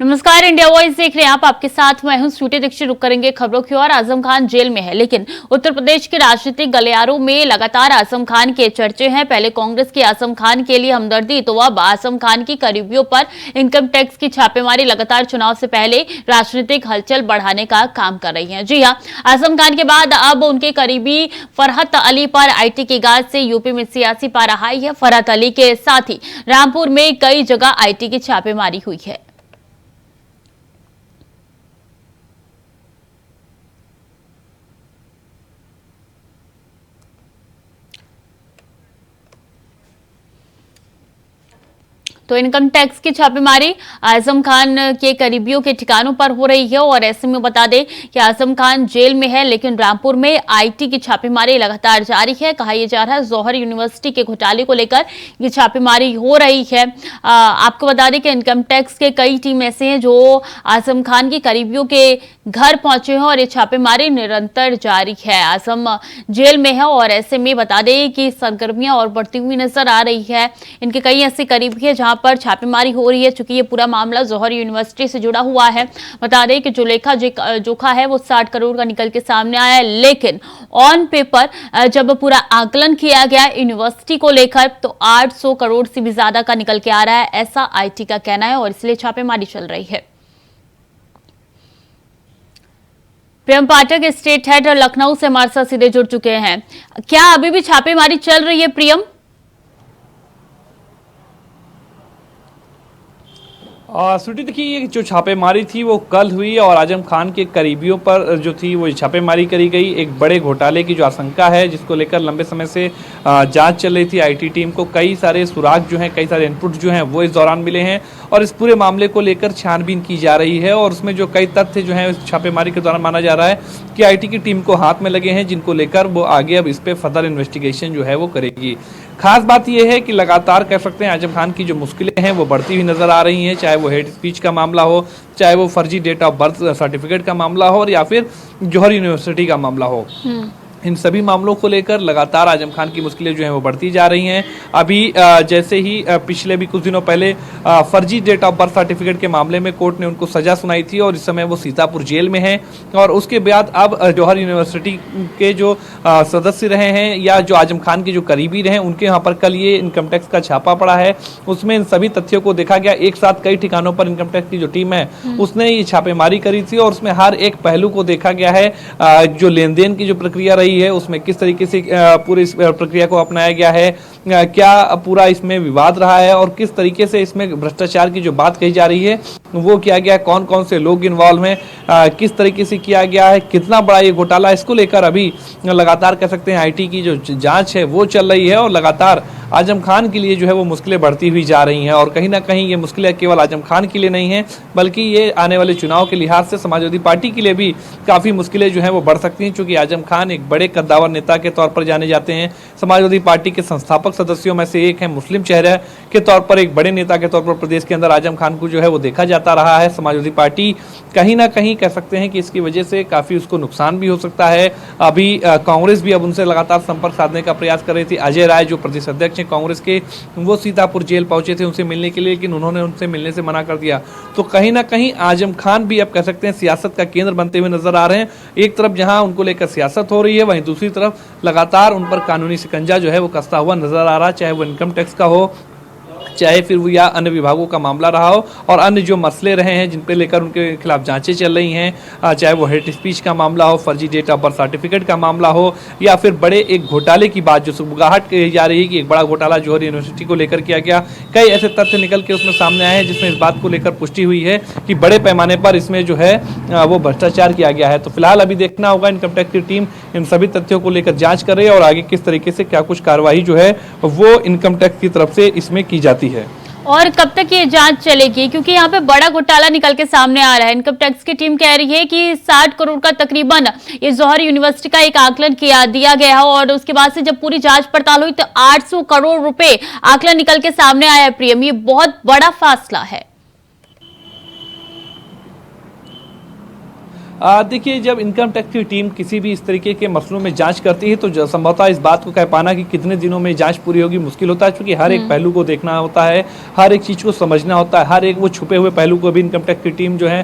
नमस्कार, India voice देख रहे हैं आप। आपके साथ मैं हूं श्रुति दीक्षित। रुक करेंगे खबरों की ओर। आजम खान जेल में है, लेकिन उत्तर प्रदेश के राजनीतिक गलियारों में लगातार आजम खान के चर्चे हैं। पहले कांग्रेस की आजम खान के लिए हमदर्दी, तो अब आजम खान की करीबियों पर इनकम टैक्स की छापेमारी लगातार चुनाव से पहले राजनीतिक हलचल बढ़ाने का काम कर रही है। जी हाँ, आजम खान के बाद अब उनके करीबी फरहत अली पर आईटी की गाज से यूपी में सियासी पारा हाई है। फरहत अली के साथ ही रामपुर में कई जगह आईटी की छापेमारी हुई है। तो इनकम टैक्स की छापेमारी आजम खान के करीबियों के ठिकानों पर हो रही है। और ऐसे में बता दें कि आजम खान जेल में है, लेकिन रामपुर में आईटी की छापेमारी लगातार जारी है। कहा यह जा रहा है जौहर यूनिवर्सिटी के घोटाले को लेकर ये छापेमारी हो रही है। आपको बता दें कि इनकम टैक्स के कई टीम ऐसे हैं जो आजम खान के करीबियों के घर पहुंचे हैं और ये छापेमारी निरंतर जारी है। आजम जेल में है और ऐसे में बता दें कि सरगर्मियां और बढ़ती हुई नजर आ रही है। इनके कई ऐसे करीबी है जहां पर छापेमारी हो रही है। चूंकि ये पूरा मामला जौहर यूनिवर्सिटी से जुड़ा हुआ है। बता दें कि जो लेखा जोखा है वो 60 करोड़ का निकल के सामने आया है, लेकिन ऑन पेपर जब पूरा आकलन किया गया यूनिवर्सिटी को लेकर तो 800 करोड़ से भी ज्यादा का निकल के आ रहा है, ऐसा आईटी का कहना है और इसलिए छापेमारी चल रही है। प्रियम पाठक स्टेट हेड लखनऊ से हमारे साथ सीधे जुड़ चुके हैं। क्या अभी भी छापेमारी चल रही है प्रियम? श्रुति, देखिए, ये जो छापेमारी थी वो कल हुई और आजम खान के करीबियों पर जो थी वो छापेमारी करी गई। एक बड़े घोटाले की जो आशंका है, जिसको लेकर लंबे समय से जांच चल रही थी आईटी टीम को। कई सारे सुराग जो हैं, कई सारे इनपुट जो हैं वो इस दौरान मिले हैं और इस पूरे मामले को लेकर छानबीन की जा रही है। और उसमें जो कई तथ्य जो हैं इस छापेमारी के दौरान माना जा रहा है कि आईटी की टीम को हाथ में लगे हैं, जिनको लेकर वो आगे अब इस पर फर्दर इन्वेस्टिगेशन जो है वो करेगी। खास बात यह है कि लगातार कह सकते हैं आजम खान की जो मुश्किलें हैं वो बढ़ती हुई नजर आ रही हैं, चाहे वो हेड स्पीच का मामला हो, चाहे वो फर्जी डेट ऑफ बर्थ सर्टिफिकेट का मामला हो, और या फिर जौहर यूनिवर्सिटी का मामला हो। इन सभी मामलों को लेकर लगातार आजम खान की मुश्किलें जो हैं वो बढ़ती जा रही हैं। अभी जैसे ही पिछले भी कुछ दिनों पहले फर्जी डेट ऑफ बर्थ सर्टिफिकेट के मामले में कोर्ट ने उनको सजा सुनाई थी और इस समय वो सीतापुर जेल में हैं। और उसके बाद अब जौहर यूनिवर्सिटी के जो सदस्य रहे हैं या जो आजम खान के जो करीबी रहे, उनके यहाँ पर कल ये इनकम टैक्स का छापा पड़ा है। उसमें इन सभी तथ्यों को देखा गया। एक साथ कई ठिकानों पर इनकम टैक्स की जो टीम है उसने ये छापेमारी करी थी और उसमें हर एक पहलू को देखा गया है। जो लेन देन की जो प्रक्रिया रही है उसमें किस तरीके से पूरी इस प्रक्रिया को अपनाया गया है, क्या पूरा इसमें विवाद रहा है और किस तरीके से इसमें भ्रष्टाचार की जो बात कही जा रही है वो किया गया, कौन कौन से लोग इन्वॉल्व हैं, किस तरीके से किया गया है, कितना बड़ा ये घोटाला। इसको लेकर अभी लगातार कह सकते हैं आईटी की जो जांच है वो चल रही है और लगातार आजम खान के लिए जो है वो मुश्किलें बढ़ती हुई जा रही हैं। और कहीं ना कहीं ये मुश्किलें केवल आजम खान के लिए नहीं है, बल्कि ये आने वाले चुनाव के लिहाज से समाजवादी पार्टी के लिए भी काफ़ी मुश्किलें जो हैं वो बढ़ सकती हैं, क्योंकि आजम खान एक बड़े कद्दावर नेता के तौर पर जाने जाते हैं। समाजवादी पार्टी के संस्थापक सदस्यों में से एक हैं। मुस्लिम चेहरे के तौर पर एक बड़े नेता के तौर पर प्रदेश के अंदर आजम खान को जो है वो देखा जाता रहा है। समाजवादी पार्टी कहीं ना कहीं कह सकते हैं कि इसकी वजह से काफ़ी उसको नुकसान भी हो सकता है। अभी कांग्रेस भी अब उनसे लगातार संपर्क साधने का प्रयास कर रही थी। अजय राय जो प्रदेश अध्यक्ष हैं कांग्रेस के, वो सीतापुर जेल पहुंचे थे उनसे मिलने के लिए, लेकिन उन्होंने उनसे मिलने से मना कर दिया। तो कहीं ना कहीं आजम खान भी अब कह सकते हैं सियासत का केंद्र बनते हुए नजर आ रहे हैं। एक तरफ जहां उनको लेकर सियासत हो रही है, वहीं दूसरी तरफ लगातार उन पर कानूनी शिकंजा जो है वो कसता हुआ नजर आ रहा है, चाहे वो इनकम टैक्स का हो, चाहे फिर वो या अन्य विभागों का मामला रहा हो, और अन्य जो मसले रहे हैं जिन पे लेकर उनके खिलाफ जांचें चल रही हैं, चाहे वो हेट स्पीच का मामला हो, फर्जी डेट ऑफ बर्थ सर्टिफिकेट का मामला हो, या फिर बड़े एक घोटाले की बात जो सुबगाहट कही जा रही है कि एक बड़ा घोटाला जौहर यूनिवर्सिटी को लेकर किया गया। कई ऐसे तथ्य निकल के उसमें सामने आए हैं जिसमें इस बात को लेकर पुष्टि हुई है कि बड़े पैमाने पर इसमें जो है वो भ्रष्टाचार किया गया है। तो फिलहाल अभी देखना होगा, इनकम टैक्स की टीम इन सभी तथ्यों को लेकर जांच कर रही है और आगे किस तरीके से क्या कुछ कार्रवाई जो है वो इनकम टैक्स की तरफ से इसमें की जाती है। और कब तक ये जांच चलेगी? क्योंकि यहाँ पे बड़ा घोटाला निकल के सामने आ रहा है। इनकम टैक्स की टीम कह रही है कि 60 करोड़ का तकरीबन ये जौहर यूनिवर्सिटी का एक आकलन दिया गया है और उसके बाद से जब पूरी जांच पड़ताल हुई तो 800 करोड़ रुपए आकलन निकल के सामने आया है। प्रियम, ये बहुत बड़ा फासला है। देखिए, जब इनकम टैक्स की टीम किसी भी इस तरीके के मसलों में जांच करती है तो संभवतः इस बात को कह पाना कि कितने दिनों में जांच पूरी होगी मुश्किल होता है, क्योंकि हर एक पहलू को देखना होता है, हर एक चीज़ को समझना होता है, हर एक वो छुपे हुए पहलू को भी इनकम टैक्स की टीम जो है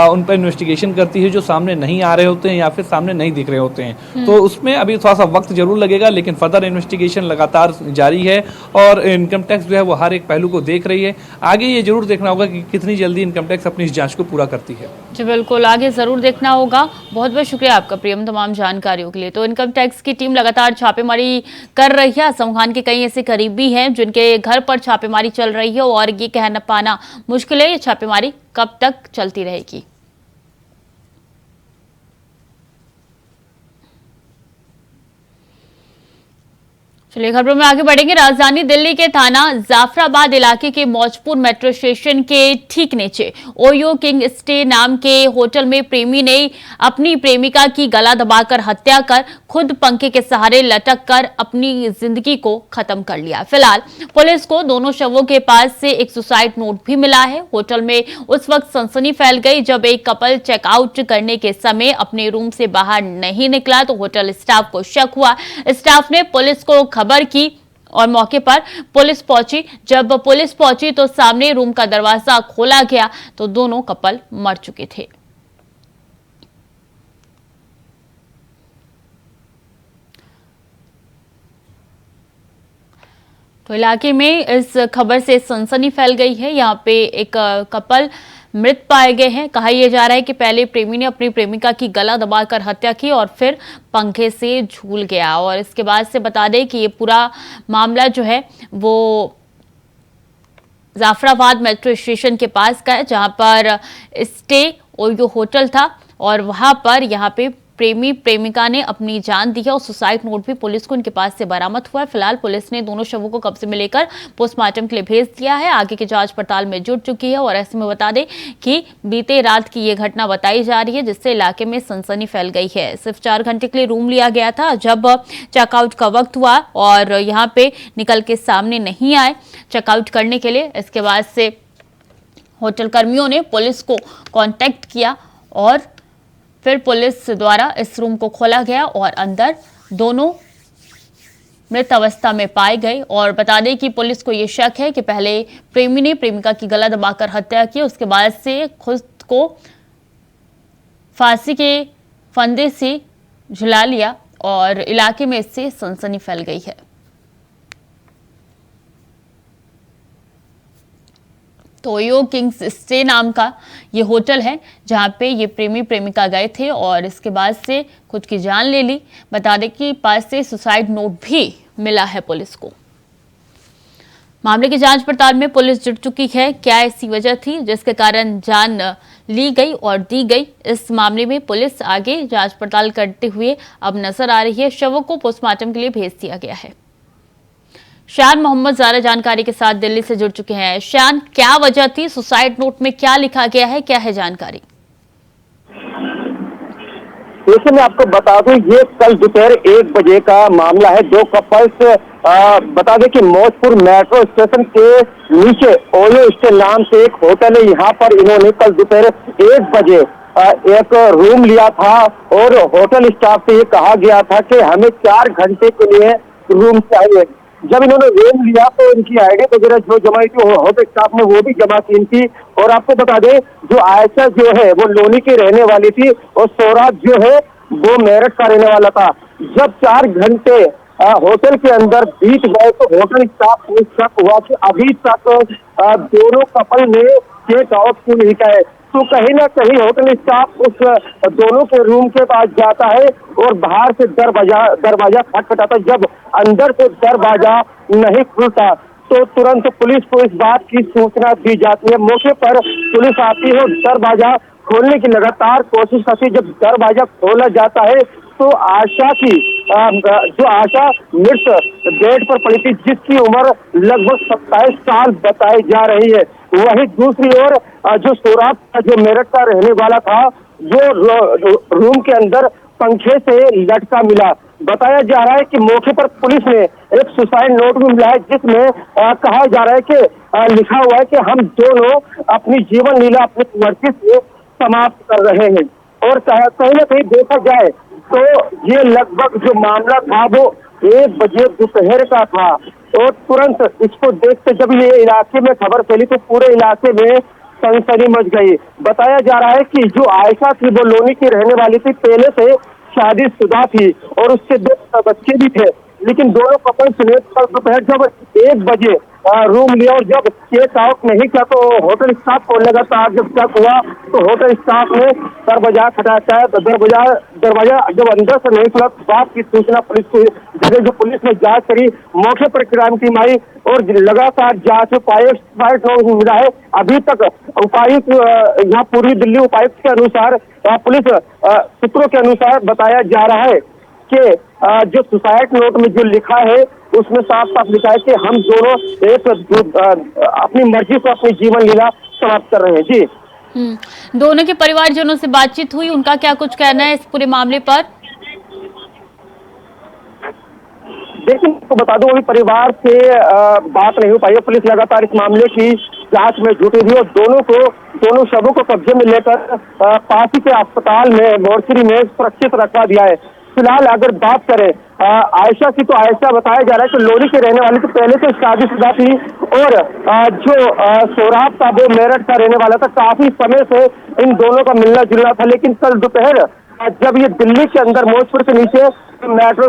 उन पर इन्वेस्टिगेशन करती है, जो सामने नहीं आ रहे होते हैं या फिर सामने नहीं दिख रहे होते हैं। तो उसमें अभी थोड़ा सा वक्त जरूर लगेगा, लेकिन फर्दर इन्वेस्टिगेशन लगातार जारी है और इनकम टैक्स जो है वो हर एक पहलू को देख रही है। आगे ये जरूर देखना होगा कि कितनी जल्दी इनकम टैक्स अपनी इस जांच को पूरा करती है। जी बिल्कुल, आगे जरूर देखना होगा। बहुत बहुत शुक्रिया आपका प्रियम तमाम जानकारियों के लिए। तो इनकम टैक्स की टीम लगातार छापेमारी कर रही है। आजम खान के कई ऐसे करीबी हैं जिनके घर पर छापेमारी चल रही है और ये कह न पाना मुश्किल है ये छापेमारी कब तक चलती रहेगी। चलिए खबरों में आगे बढ़ेंगे। राजधानी दिल्ली के थाना जाफराबाद इलाके के मौजपुर मेट्रो स्टेशन के ठीक नीचे ओयो किंग स्टे नाम के होटल में प्रेमी ने अपनी प्रेमिका की गला दबाकर हत्या कर खुद पंखे के सहारे लटक कर अपनी जिंदगी को खत्म कर लिया। फिलहाल पुलिस को दोनों शवों के पास से एक सुसाइड नोट भी मिला है। होटल में उस वक्त सनसनी फैल गई जब एक कपल चेकआउट करने के समय अपने रूम से बाहर नहीं निकला तो होटल स्टाफ को शक हुआ। स्टाफ ने पुलिस को खबर की और मौके पर पुलिस पहुंची। जब पुलिस पहुंची तो सामने रूम का दरवाजा खोला गया तो दोनों कपल मर चुके थे। तो इलाके में इस खबर से सनसनी फैल गई है। यहाँ पे एक कपल मृत पाए गए हैं। कहा यह जा रहा है कि पहले प्रेमी ने अपनी प्रेमिका की गला दबाकर हत्या की और फिर पंखे से झूल गया। और इसके बाद से बता दें कि ये पूरा मामला जो है वो जाफराबाद मेट्रो स्टेशन के पास का है, जहां पर स्टे ओयो होटल था और वहां पर यहाँ पे प्रेमी प्रेमिका ने अपनी जान दी है और सुसाइड नोट भी पुलिस को इनके पास से बरामद हुआ है। फिलहाल पुलिस ने दोनों शवों को कब्जे में लेकर पोस्टमार्टम के लिए भेज दिया है। आगे की जांच पड़ताल में जुट चुकी है और ऐसे में बता दें कि बीते रात की ये घटना बताई जा रही है जिससे इलाके में सनसनी फैल गई है। सिर्फ 4 घंटे के लिए रूम लिया गया था। जब चेकआउट का वक्त हुआ और यहाँ पे निकल के सामने नहीं आए चेकआउट करने के लिए, इसके बाद से होटल कर्मियों ने पुलिस को कांटेक्ट किया और फिर पुलिस द्वारा इस रूम को खोला गया और अंदर दोनों मृत अवस्था में पाए गए। और बता दें कि पुलिस को यह शक है कि पहले प्रेमी ने प्रेमिका की गला दबाकर हत्या की, उसके बाद से खुद को फांसी के फंदे से झुला लिया और इलाके में इससे सनसनी फैल गई है। तो ओयो किंग्स स्टे नाम का ये होटल है जहां पे ये प्रेमी प्रेमिका गए थे और इसके बाद से खुद की जान ले ली। बता दें कि पास से सुसाइड नोट भी मिला है पुलिस को। मामले की जांच पड़ताल में पुलिस जुट चुकी है। क्या ऐसी वजह थी जिसके कारण जान ली गई और दी गई, इस मामले में पुलिस आगे जांच पड़ताल करते हुए अब नजर आ रही है। शवों को पोस्टमार्टम के लिए भेज दिया गया है। शान मोहम्मद ज्यादा जानकारी के साथ दिल्ली से जुड़ चुके हैं। शान, क्या वजह थी, सुसाइड नोट में क्या लिखा गया है, क्या है जानकारी? देखिए, मैं आपको बता दूं, ये कल दोपहर 1 बजे का मामला है। 2 कपल्स बता दें कि मौजपुर मेट्रो स्टेशन के नीचे ओयो स्टे नाम से एक होटल है, यहाँ पर इन्होंने कल दोपहर 1 बजे एक रूम लिया था और होटल स्टाफ से ये कहा गया था कि हमें 4 घंटे के लिए रूम चाहिए। जब इन्होंने रूम लिया तो इनकी आईडी वगैरह जो जमा थी होटल स्टाफ ने वो भी जमा की थी। और आपको बता दें, जो आयशा जो है वो लोनी की रहने वाली थी और सौराब जो है वो मेरठ का रहने वाला था। जब 4 घंटे होटल के अंदर बीत गए तो होटल स्टाफ को शक हुआ कि अभी तक दोनों कपल ने चेक आउट क्यों नहीं किया है। तो कहीं ना कहीं होटल स्टाफ उस दोनों के रूम के पास जाता है और बाहर से दरवाजा खटखटाता। जब अंदर से दरवाजा नहीं खुलता तो तुरंत पुलिस को इस बात की सूचना दी जाती है। मौके पर पुलिस आती है और दरवाजा खोलने की लगातार कोशिश करती है। जब दरवाजा खोला जाता है तो आशा की जो आशा मृत बेड पर पड़ी थी, जिसकी उम्र लगभग 27 साल बताई जा रही है। वहीं दूसरी ओर जो सौराब जो मेरठ का रहने वाला था वो रूम के अंदर पंखे से लटका मिला। बताया जा रहा है कि मौके पर पुलिस ने एक सुसाइड नोट भी मिला है जिसमें कहा जा रहा है कि लिखा हुआ है कि हम दोनों अपनी जीवन लीला अपनी मर्जी से समाप्त कर रहे हैं। और कहीं ना कहीं देखा जाए तो ये लगभग जो मामला था वो 1 बजे दोपहर का था। और तुरंत इसको देखते जब ये इलाके में खबर फैली तो पूरे इलाके में सनसनी मच गई। बताया जा रहा है कि जो आयशा थी वो लोनी की रहने वाली थी, पहले से शादीशुदा थी और उसके 2 बच्चे भी थे। लेकिन दोनों कपल्स ने कल दोपहर जब 1 बजे रूम लिया और जब चेक आउट नहीं किया तो होटल स्टाफ को लगातार जब चेक हुआ तो होटल स्टाफ ने दरवाजा खटखटाया तो दरवाजा जब अंदर से नहीं खुला तो बात की सूचना पुलिस को दी। जो पुलिस ने जांच करी, मौके पर क्राइम टीम आई और लगातार जांच में फाइट मिला है। अभी तक उपायुक्त यहाँ पूर्वी दिल्ली उपायुक्त के अनुसार पुलिस सूत्रों के अनुसार बताया जा रहा है कि जो सुसाइड नोट में जो लिखा है उसमें साफ साफ लिखा है कि हम दोनों एक अपनी मर्जी से अपनी जीवन लीला समाप्त कर रहे हैं। जी, दोनों के परिवारजनों से बातचीत हुई, उनका क्या कुछ कहना है इस पूरे मामले पर? देखिए, आपको बता दूं अभी परिवार से बात नहीं हो पाई है। पुलिस लगातार इस मामले की जांच में जुटी हुई और दोनों शवों को कब्जे में लेकर पास ही के अस्पताल में मोर्चरी में सुरक्षित रखवा दिया है। फिलहाल अगर बात करें आयशा की तो आयशा बताया जा रहा है कि लोनी की रहने वाली तो पहले से शादीशुदा थी और जो सोहराब था वो मेरठ का रहने वाला था। काफी समय से इन दोनों का मिलना जुलना था, लेकिन कल दोपहर जब ये दिल्ली के अंदर मौजपुर के नीचे मेट्रो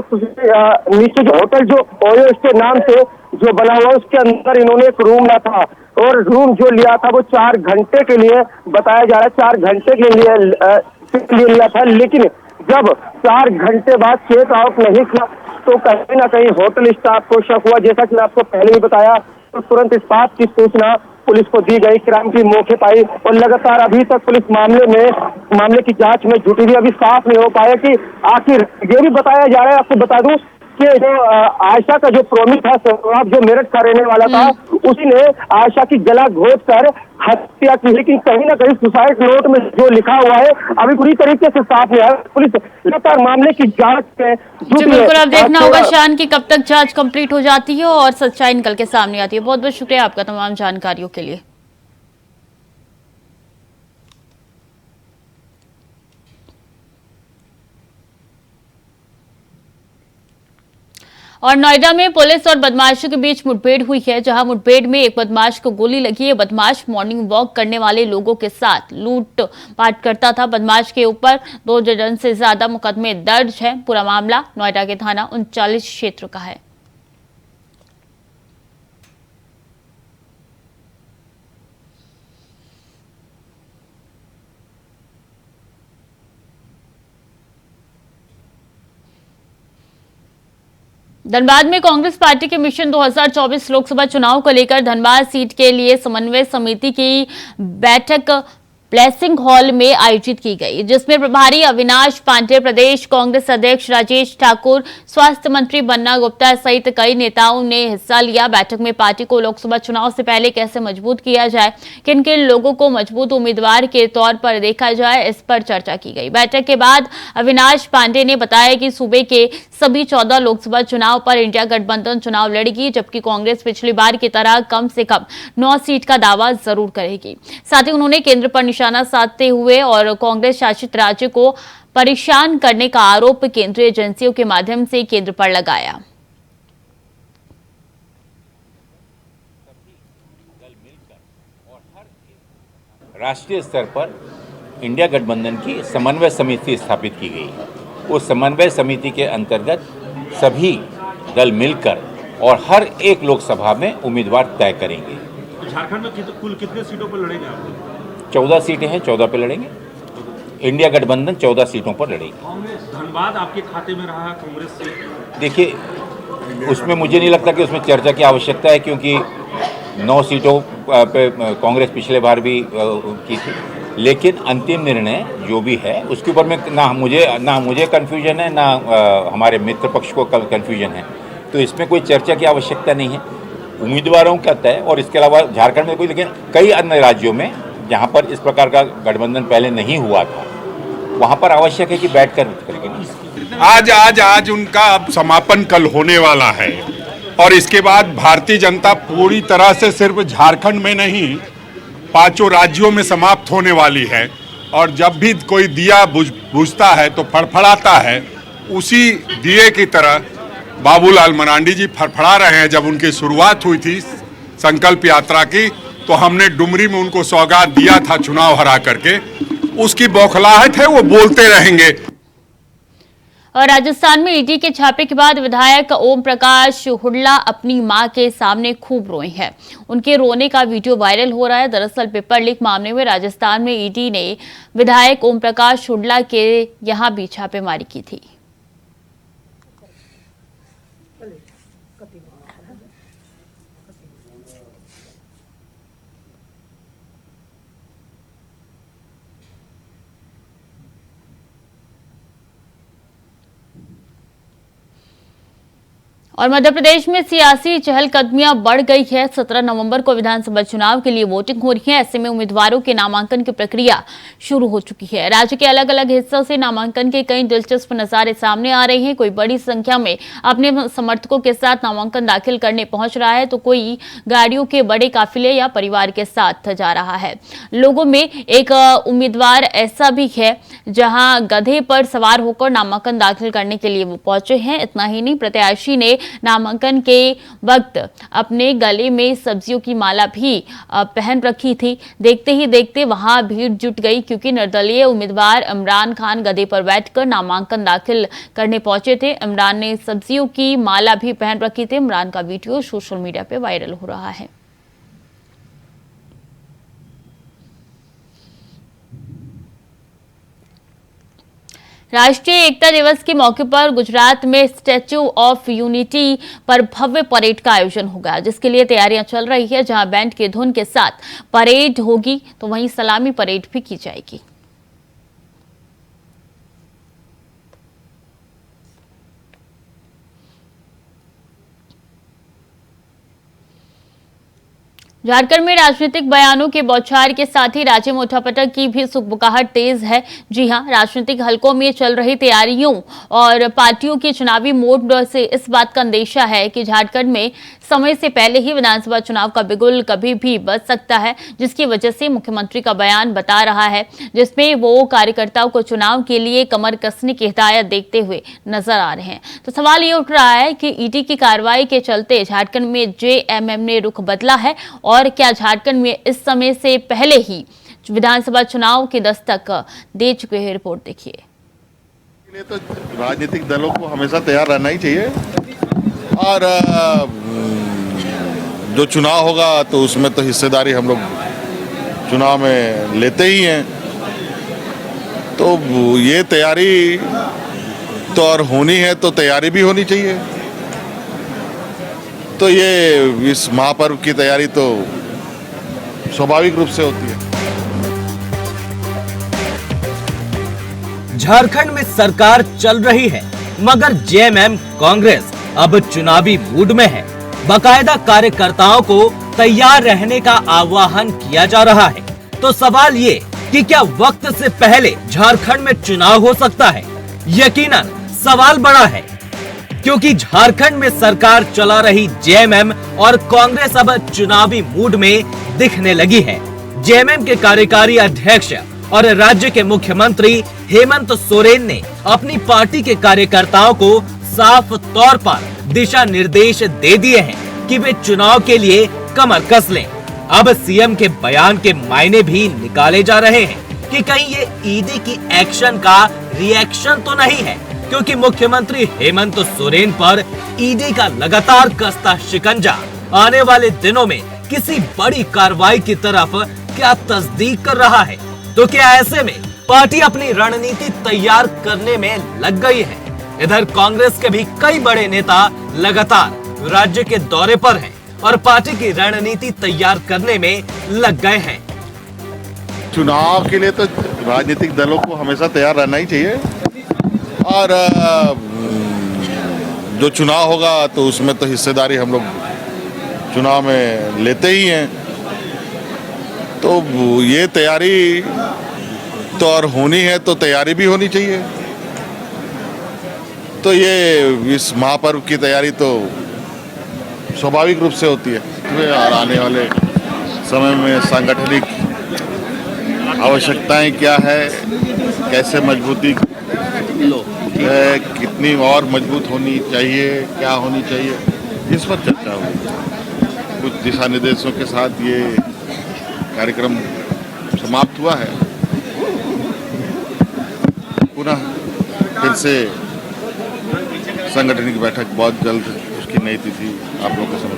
नीचे जो होटल जो ओयो स्टे नाम से जो बना हुआ उसके अंदर इन्होंने एक रूम लिया था और रूम जो लिया था वो 4 घंटे के लिए बताया जा रहा है 4 घंटे के लिए लिया था। लेकिन जब 4 घंटे बाद चेक आउट नहीं किया तो कहीं ना कहीं होटल स्टाफ को शक हुआ। जैसा कि मैं आपको पहले ही बताया तो तुरंत इस बात की सूचना पुलिस को दी गई, क्राइम की मौके पाई और लगातार अभी तक पुलिस मामले की जांच में जुटी हुई। अभी साफ नहीं हो पाया कि आखिर ये भी बताया जा रहा है, आपको बता दूं कि जो आयशा का जो प्रोमी था सोहराब जो मेरठ का रहने वाला था उसी ने आयशा की गला घोट कर हत्या की। लेकिन कहीं ना कहीं सुसाइड नोट में जो लिखा हुआ है अभी पूरी तरीके से साफ नहीं है। पुलिस लगातार मामले की जांच में जुटी है। बिल्कुल, अब देखना होगा शान की कब तक जांच कंप्लीट हो जाती है और सच्चाई निकल के सामने आती है। बहुत बहुत शुक्रिया आपका तमाम जानकारियों के लिए। और नोएडा में पुलिस और बदमाशों के बीच मुठभेड़ हुई है, जहां मुठभेड़ में एक बदमाश को गोली लगी है। बदमाश मॉर्निंग वॉक करने वाले लोगों के साथ लूटपाट करता था। बदमाश के ऊपर 2 दर्जन से ज्यादा मुकदमे दर्ज है। पूरा मामला नोएडा के थाना 39 क्षेत्र का है। धनबाद में कांग्रेस पार्टी के मिशन 2024 लोकसभा चुनाव को लेकर धनबाद सीट के लिए समन्वय समिति की बैठक ब्लेसिंग हॉल में आयोजित की गई, जिसमें प्रभारी अविनाश पांडे, प्रदेश कांग्रेस अध्यक्ष राजेश ठाकुर, स्वास्थ्य मंत्री बन्ना गुप्ता सहित कई नेताओं ने हिस्सा लिया। बैठक में पार्टी को लोकसभा चुनाव से पहले कैसे मजबूत किया जाए, किन किन लोगों को मजबूत उम्मीदवार के तौर पर देखा जाए, इस पर चर्चा की गई। बैठक के बाद अविनाश पांडे ने बताया कि सूबे के सभी 14 लोकसभा चुनाव पर इंडिया गठबंधन चुनाव लड़ेगी, जबकि कांग्रेस पिछली बार की तरह कम से कम 9 सीट का दावा जरूर करेगी। साथ ही उन्होंने केंद्र पर निशाना साधते हुए और कांग्रेस शासित राज्य को परेशान करने का आरोप केंद्रीय एजेंसियों के माध्यम से केंद्र पर लगाया। राष्ट्रीय स्तर पर इंडिया गठबंधन की समन्वय समिति स्थापित की गई है। उस समन्वय समिति के अंतर्गत सभी दल मिलकर और हर एक लोकसभा में उम्मीदवार तय करेंगे। झारखंड में कुल कितने सीटों पर लड़ेंगे आप लोग? 14 सीटें हैं, 14 पे लड़ेंगे। इंडिया गठबंधन 14 सीटों पर लड़ेगी। धनबाद आपके खाते में रहा कांग्रेस से? देखिए, उसमें मुझे नहीं लगता कि उसमें चर्चा की आवश्यकता है, क्योंकि 9 सीटों पे कांग्रेस पिछले बार भी की थी। लेकिन अंतिम निर्णय जो भी है उसके ऊपर में ना मुझे कन्फ्यूजन है, ना हमारे मित्र पक्ष को कन्फ्यूजन है। तो इसमें कोई चर्चा की आवश्यकता नहीं है। उम्मीदवारों का तय और इसके अलावा झारखंड में कोई, लेकिन कई अन्य राज्यों में जहाँ पर इस प्रकार का गठबंधन पहले नहीं हुआ था वहाँ पर आवश्यक है कि बैठकर करेंगे। आज उनका अब समापन कल होने वाला है और इसके बाद भारतीय जनता पूरी तरह से सिर्फ झारखंड में नहीं 5 राज्यों में समाप्त होने वाली है। और जब भी कोई दिया बुझता है तो फड़फड़ाता है, उसी दिए की तरह बाबूलाल मरांडी जी फड़फड़ा रहे हैं। जब उनकी शुरुआत हुई थी संकल्प यात्रा की, तो हमने डुमरी में उनको सौगात दिया था चुनाव हरा करके। उसकी बौखलाहट है, वो बोलते रहेंगे। और राजस्थान में ईडी के छापे के बाद विधायक ओम प्रकाश हुड्डा अपनी मां के सामने खूब रोए हैं। उनके रोने का वीडियो वायरल हो रहा है। दरअसल पेपर लीक मामले में राजस्थान में ईडी ने विधायक ओम प्रकाश हुड्डा के यहां भी छापेमारी की थी। और मध्य प्रदेश में सियासी चहलकदमियां बढ़ गई है। 17 नवंबर को विधानसभा चुनाव के लिए वोटिंग हो रही है। ऐसे में उम्मीदवारों के नामांकन की प्रक्रिया शुरू हो चुकी है। राज्य के अलग अलग हिस्सों से नामांकन के कई दिलचस्प नजारे सामने आ रहे हैं। कोई बड़ी संख्या में अपने समर्थकों के साथ नामांकन दाखिल करने पहुंच रहा है, तो कोई गाड़ियों के बड़े काफिले या परिवार के साथ जा रहा है। लोगों में एक उम्मीदवार ऐसा भी है जहां गधे पर सवार होकर नामांकन दाखिल करने के लिए वो पहुंचे हैं। इतना ही नहीं, प्रत्याशी ने नामांकन के वक्त अपने गले में सब्जियों की माला भी पहन रखी थी। देखते ही देखते वहां भीड़ जुट गई, क्योंकि निर्दलीय उम्मीदवार इमरान खान गधे पर बैठकर नामांकन दाखिल करने पहुंचे थे। इमरान ने सब्जियों की माला भी पहन रखी थी। इमरान का वीडियो सोशल मीडिया पे वायरल हो रहा है। राष्ट्रीय एकता दिवस के मौके पर गुजरात में स्टैच्यू ऑफ यूनिटी पर भव्य परेड का आयोजन होगा, जिसके लिए तैयारियां चल रही है। जहां बैंड की धुन के साथ परेड होगी, तो वहीं सलामी परेड भी की जाएगी। झारखंड में राजनीतिक बयानों के बौछार के साथ ही राज्य में उठापटक की भी सुखबुकाहट तेज है। जी हां, राजनीतिक हलकों में चल रही तैयारियों और पार्टियों के चुनावी मोड से इस बात का अंदेशा है कि झारखंड में समय से पहले ही विधानसभा चुनाव का बिगुल कभी भी बज सकता है, जिसकी वजह से मुख्यमंत्री का बयान बता रहा है, जिसमें वो कार्यकर्ताओं को चुनाव के लिए कमर कसने की हिदायत देखते हुए नजर आ रहे हैं। तो सवाल ये उठ रहा है कि ईडी की कार्रवाई के चलते झारखंड में जेएमएम ने रुख बदला है, और क्या झारखंड में इस समय से पहले ही विधानसभा चुनाव की दस्तक दे चुके हैं। रिपोर्ट देखिए। तो राजनीतिक दलों को हमेशा तैयार रहना ही चाहिए, और जो चुनाव होगा तो उसमें तो हिस्सेदारी हम लोग चुनाव में लेते ही हैं। तो ये तैयारी तो और होनी है, तो तैयारी भी होनी चाहिए। तो ये इस महापर्व की तैयारी तो स्वाभाविक रूप से होती है। झारखंड में सरकार चल रही है, मगर जेएमएम कांग्रेस अब चुनावी मूड में है। बाकायदा कार्यकर्ताओं को तैयार रहने का आह्वान किया जा रहा है। तो सवाल ये कि क्या वक्त से पहले झारखंड में चुनाव हो सकता है? यकीनन सवाल बड़ा है, क्योंकि झारखंड में सरकार चला रही जेएमएम और कांग्रेस अब चुनावी मूड में दिखने लगी है। जेएमएम के कार्यकारी अध्यक्ष और राज्य के मुख्यमंत्री हेमंत सोरेन ने अपनी पार्टी के कार्यकर्ताओं को साफ तौर पर दिशा निर्देश दे दिए हैं कि वे चुनाव के लिए कमर कस लें। अब सीएम के बयान के मायने भी निकाले जा रहे हैं कि कहीं ये ईडी की एक्शन का रिएक्शन तो नहीं है, क्योंकि मुख्यमंत्री हेमंत सोरेन पर ईडी का लगातार कसता शिकंजा आने वाले दिनों में किसी बड़ी कार्रवाई की तरफ क्या तस्दीक कर रहा है। तो क्या ऐसे में पार्टी अपनी रणनीति तैयार करने में लग गई है? इधर कांग्रेस के भी कई बड़े नेता लगातार राज्य के दौरे पर हैं और पार्टी की रणनीति तैयार करने में लग गए हैं। चुनाव के लिए तो राजनीतिक दलों को हमेशा तैयार रहना ही चाहिए, और जो चुनाव होगा तो उसमें तो हिस्सेदारी हम लोग चुनाव में लेते ही हैं। तो ये तैयारी तो और होनी है, तो तैयारी भी होनी चाहिए। तो ये इस महापर्व की तैयारी तो स्वाभाविक रूप से होती है। और आने वाले समय में सांगठनिक आवश्यकताएं क्या है, कैसे मजबूती है, कितनी और मजबूत होनी चाहिए, क्या होनी चाहिए, इस पर चर्चा हुई। कुछ दिशा निर्देशों के साथ ये कार्यक्रम समाप्त हुआ है। पुनः फिर से संगठन की बैठक बहुत जल्द, उसकी नई तिथि आप लोगों के समझ।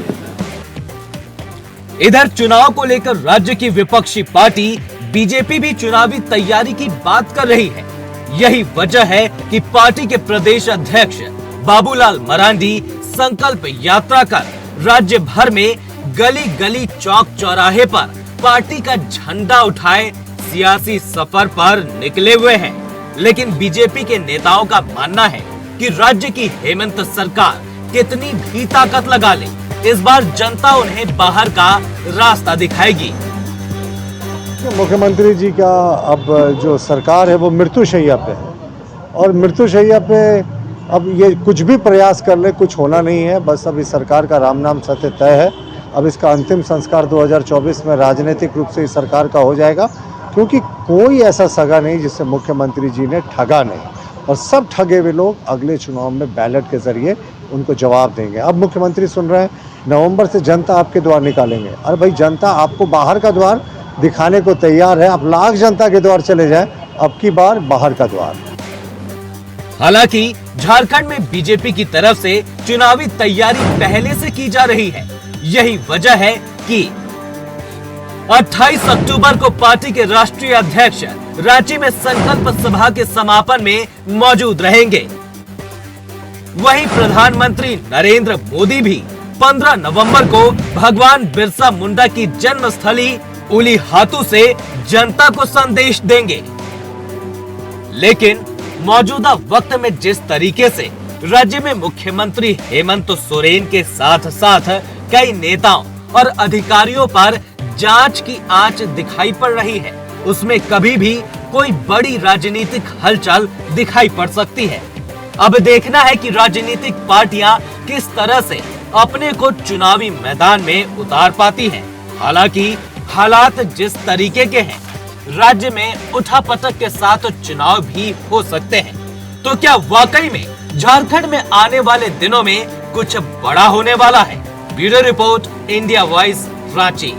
इधर चुनाव को लेकर राज्य की विपक्षी पार्टी बीजेपी भी चुनावी तैयारी की बात कर रही है। यही वजह है कि पार्टी के प्रदेश अध्यक्ष बाबूलाल मरांडी संकल्प यात्रा कर राज्य भर में गली गली चौक चौराहे पर पार्टी का झंडा उठाए सियासी सफर पर निकले हुए हैं। लेकिन बीजेपी के नेताओं का मानना है कि राज्य की हेमंत सरकार कितनी भी ताकत लगा ले, इस बार जनता उन्हें बाहर का रास्ता दिखाएगी। मुख्यमंत्री जी का अब जो सरकार है वो मृत्युशैया पे है, और मृत्युशैया पे अब ये कुछ भी प्रयास कर ले कुछ होना नहीं है। बस अब इस सरकार का राम नाम सत्य तय है। अब इसका अंतिम संस्कार 2024 में राजनीतिक रूप से इस सरकार का हो जाएगा, क्योंकि कोई ऐसा सगा नहीं जिससे मुख्यमंत्री जी ने ठगा नहीं, और सब ठगे हुए लोग अगले चुनाव में बैलेट के जरिए उनको जवाब देंगे। अब मुख्यमंत्री सुन रहे हैं, नवंबर से जनता आपके द्वार निकालेंगे। अरे भाई, जनता आपको बाहर का द्वार दिखाने को तैयार है। आप लाख जनता के द्वार चले जाएं, अब की बार बाहर का द्वार। हालांकि झारखंड में बीजेपी की तरफ से चुनावी तैयारी पहले से की जा रही है। यही वजह है कि 28 अक्टूबर को पार्टी के राष्ट्रीय अध्यक्ष रांची में संकल्प सभा के समापन में मौजूद रहेंगे। वहीं प्रधानमंत्री नरेंद्र मोदी भी 15 नवंबर को भगवान बिरसा मुंडा की जन्मस्थली उलीहातू से जनता को संदेश देंगे। लेकिन मौजूदा वक्त में जिस तरीके से राज्य में मुख्यमंत्री हेमंत सोरेन के साथ साथ कई नेताओं और अधिकारियों पर जांच की आंच दिखाई पड़ रही है, उसमें कभी भी कोई बड़ी राजनीतिक हलचल दिखाई पड़ सकती है। अब देखना है कि राजनीतिक पार्टियां किस तरह से अपने को चुनावी मैदान में उतार पाती हैं। हालांकि हालात जिस तरीके के हैं, राज्य में उठापटक के साथ चुनाव भी हो सकते हैं। तो क्या वाकई में झारखंड में आने वाले दिनों में कुछ बड़ा होने वाला है? Bureau report, India voice, Ranchi.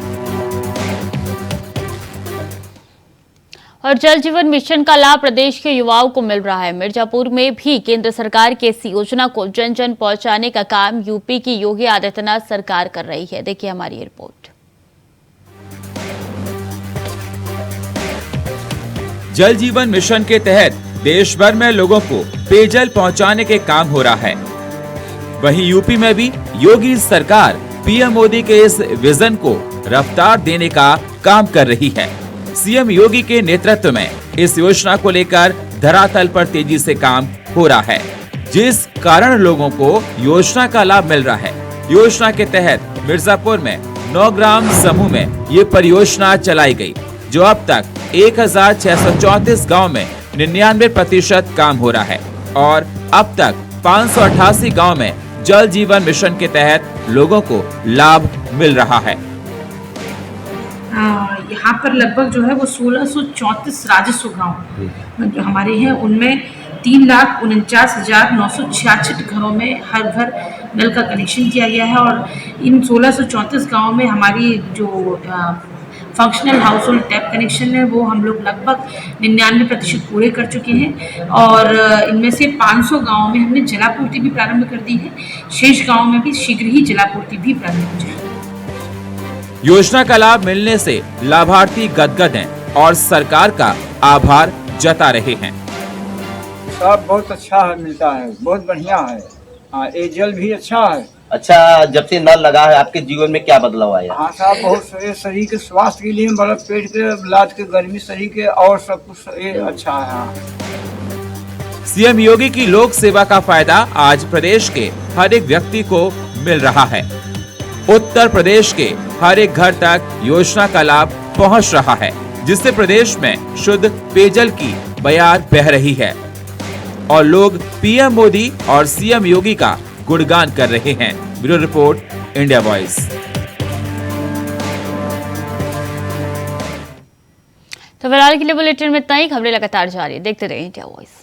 और जल जीवन मिशन का लाभ प्रदेश के युवाओं को मिल रहा है। मिर्जापुर में भी केंद्र सरकार की इस योजना को जन जन पहुंचाने का काम यूपी की योगी आदित्यनाथ सरकार कर रही है। देखिए हमारी ये रिपोर्ट। जल जीवन मिशन के तहत देश भर में लोगों को पेयजल पहुंचाने के काम हो रहा है। वहीं यूपी में भी योगी सरकार पीएम मोदी के इस विजन को रफ्तार देने का काम कर रही है। सीएम योगी के नेतृत्व में इस योजना को लेकर धरातल पर तेजी से काम हो रहा है, जिस कारण लोगों को योजना का लाभ मिल रहा है। योजना के तहत मिर्जापुर में 9 ग्राम समूह में ये परियोजना चलाई गई, जो अब तक 1634 गांव में 99% काम हो रहा है, और अब तक 588 गांव में जल जीवन मिशन के तहत लोगों को लाभ मिल रहा है। यहाँ पर लगभग जो है वो 1634 राजस्व गांव जो हमारे हैं, उनमें 3,49,966 घरों में हर घर नल का कनेक्शन किया गया है। और इन 1634 गांवों में हमारी जो functional house hold tap connection है वो हम लोग लगभग 99% पूरे कर चुके हैं। और इनमें से 500 गांवों में हमने जलापूर्ति भी प्रारंभ कर दी है। शेष गांवों में भी शीघ्र ही जलापूर्ति भी प्रारंभ हो जाएगी। योजना का लाभ मिलने से लाभार्थी गदगद हैं और सरकार का आभार जता रहे हैं। सब बहुत अच्छा है, मिलता है, बहुत बढ़िया है। ये जल भी अच्छा है। अच्छा, जब से नल लगा है आपके जीवन में क्या बदलाव आया? हाँ साहब, बहुत शरीर के स्वास्थ्य के लिए, बड़ा पेट के इलाज के, गर्मी शरीर के, और सब कुछ ये अच्छा है। हाँ। सीएम योगी की लोक सेवा का फायदा आज प्रदेश के हर एक व्यक्ति को मिल रहा है। उत्तर प्रदेश के हर एक घर तक योजना का लाभ पहुंच रहा है, जिससे प्रदेश में शुद्ध पेयजल की बयार बह रही है और लोग पीएम मोदी और सीएम योगी का गुणगान कर रहे हैं। Bureau report, India voice. तो फिलहाल के लिए बुलेटिन में इतना ही। खबरें लगातार जारी, देखते रहिए इंडिया वॉइस।